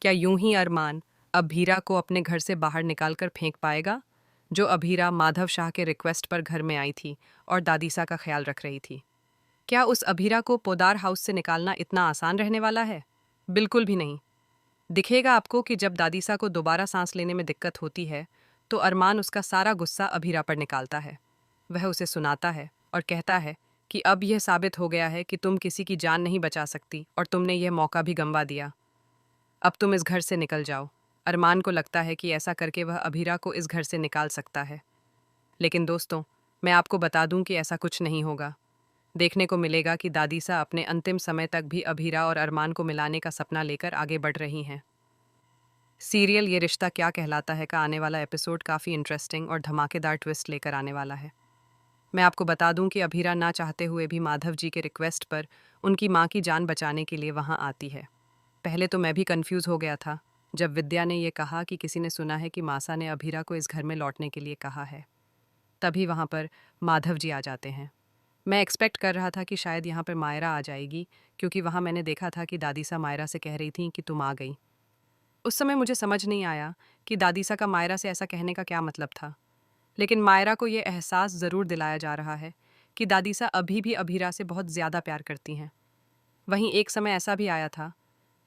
क्या यूं ही अरमान अभीरा को अपने घर से बाहर निकालकर फेंक पाएगा? जो अभीरा माधव शाह के रिक्वेस्ट पर घर में आई थी और दादीसा का ख्याल रख रही थी। क्या उस अभीरा को पोदार हाउस से निकालना इतना आसान रहने वाला है? बिल्कुल भी नहीं। दिखेगा आपको कि जब दादीसा को दोबारा सांस लेने में दिक्कत होती है, तो अरमान उसका सारा गुस्सा अभीरा पर निकालता है। वह उसे सुनाता है और कहता है कि अब यह साबित हो गया है कि तुम किसी की जान नहीं बचा सकती और तुमने यह मौका भी गंवा दिया। अब तुम इस घर से निकल जाओ। अरमान को लगता है कि ऐसा करके वह अभीरा को इस घर से निकाल सकता है। लेकिन दोस्तों, मैं आपको बता दूं कि ऐसा कुछ नहीं होगा। देखने को मिलेगा कि दादीसा अपने अंतिम समय तक भी अभीरा और अरमान को मिलाने का सपना लेकर आगे बढ़ रही हैं। सीरियल ये रिश्ता क्या कहलाता है का आने वाला एपिसोड काफ़ी इंटरेस्टिंग और धमाकेदार ट्विस्ट लेकर आने वाला है। मैं आपको बता दूं कि अभीरा ना चाहते हुए भी माधव जी के रिक्वेस्ट पर उनकी माँ की जान बचाने के लिए वहाँ आती है। पहले तो मैं भी कंफ्यूज हो गया था जब विद्या ने यह कहा कि किसी ने सुना है कि मासा ने अभीरा को इस घर में लौटने के लिए कहा है। तभी वहाँ पर माधव जी आ जाते हैं। मैं एक्सपेक्ट कर रहा था कि शायद यहाँ पर मायरा आ जाएगी, क्योंकि वहाँ मैंने देखा था कि दादीसा मायरा से कह रही थी कि तुम आ गई। उस समय मुझे समझ नहीं आया कि दादीसा का मायरा से ऐसा कहने का क्या मतलब था। लेकिन मायरा को यह एहसास ज़रूर दिलाया जा रहा है कि दादीसा अभी भी अभीरा से बहुत ज़्यादा प्यार करती हैं। वहीं एक समय ऐसा भी आया था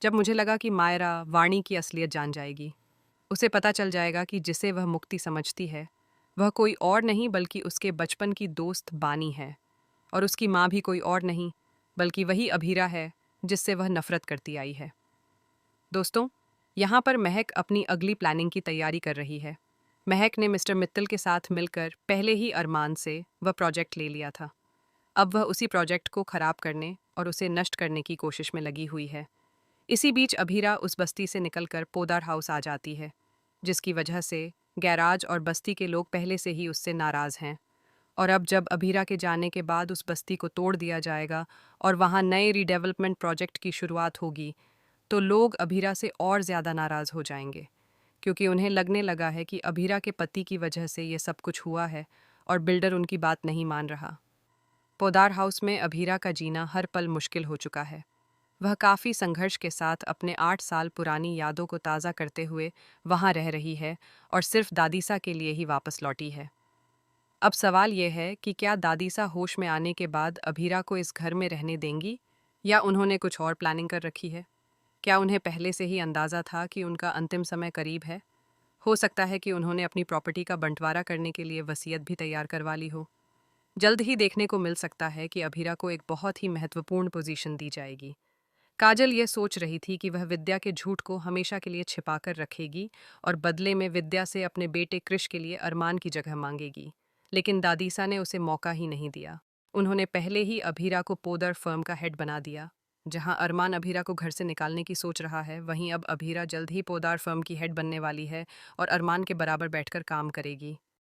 जब मुझे लगा कि मायरा वाणी की असलियत जान जाएगी। उसे पता चल जाएगा कि जिसे वह मुक्ति समझती है, वह कोई और नहीं बल्कि उसके बचपन की दोस्त बानी है, और उसकी माँ भी कोई और नहीं बल्कि वही अभीरा है जिससे वह नफरत करती आई है। दोस्तों, यहाँ पर महक अपनी अगली प्लानिंग की तैयारी कर रही है। महक ने मिस्टर मित्तल के साथ मिलकर पहले ही अरमान से वह प्रोजेक्ट ले लिया था। अब वह उसी प्रोजेक्ट को खराब करने और उसे नष्ट करने की कोशिश में लगी हुई है। इसी बीच अभीरा उस बस्ती से निकलकर पोदार हाउस आ जाती है, जिसकी वजह से गैराज और बस्ती के लोग पहले से ही उससे नाराज़ हैं। और अब जब अभीरा के जाने के बाद उस बस्ती को तोड़ दिया जाएगा और वहाँ नए रीडेवलपमेंट प्रोजेक्ट की शुरुआत होगी, तो लोग अभीरा से और ज़्यादा नाराज़ हो जाएंगे, क्योंकि उन्हें लगने लगा है कि अभीरा के पति की वजह से ये सब कुछ हुआ है और बिल्डर उनकी बात नहीं मान रहा। पोदार हाउस में अभीरा का जीना हर पल मुश्किल हो चुका है। वह काफ़ी संघर्ष के साथ अपने 8 साल पुरानी यादों को ताज़ा करते हुए वहाँ रह रही है और सिर्फ दादीसा के लिए ही वापस लौटी है। अब सवाल यह है कि क्या दादीसा होश में आने के बाद अभीरा को इस घर में रहने देंगी, या उन्होंने कुछ और प्लानिंग कर रखी है? क्या उन्हें पहले से ही अंदाज़ा था कि उनका अंतिम समय करीब है? हो सकता है कि उन्होंने अपनी प्रॉपर्टी का बंटवारा करने के लिए वसीयत भी तैयार करवा ली हो। जल्द ही देखने को मिल सकता है कि अभीरा को एक बहुत ही महत्वपूर्ण पोजीशन दी जाएगी। काजल ये सोच रही थी कि वह विद्या के झूठ को हमेशा के लिए छिपाकर रखेगी और बदले में विद्या से अपने बेटे कृष के लिए अरमान की जगह मांगेगी। लेकिन दादीसा ने उसे मौका ही नहीं दिया। उन्होंने पहले ही अभीरा को पोदर फर्म का हेड बना दिया। जहां अरमान अभीरा को घर से निकालने की सोच रहा है, वहीं अब अभीरा जल्द ही पोदार फर्म की हेड बनने वाली है और अरमान के बराबर बैठकर काम करेगी।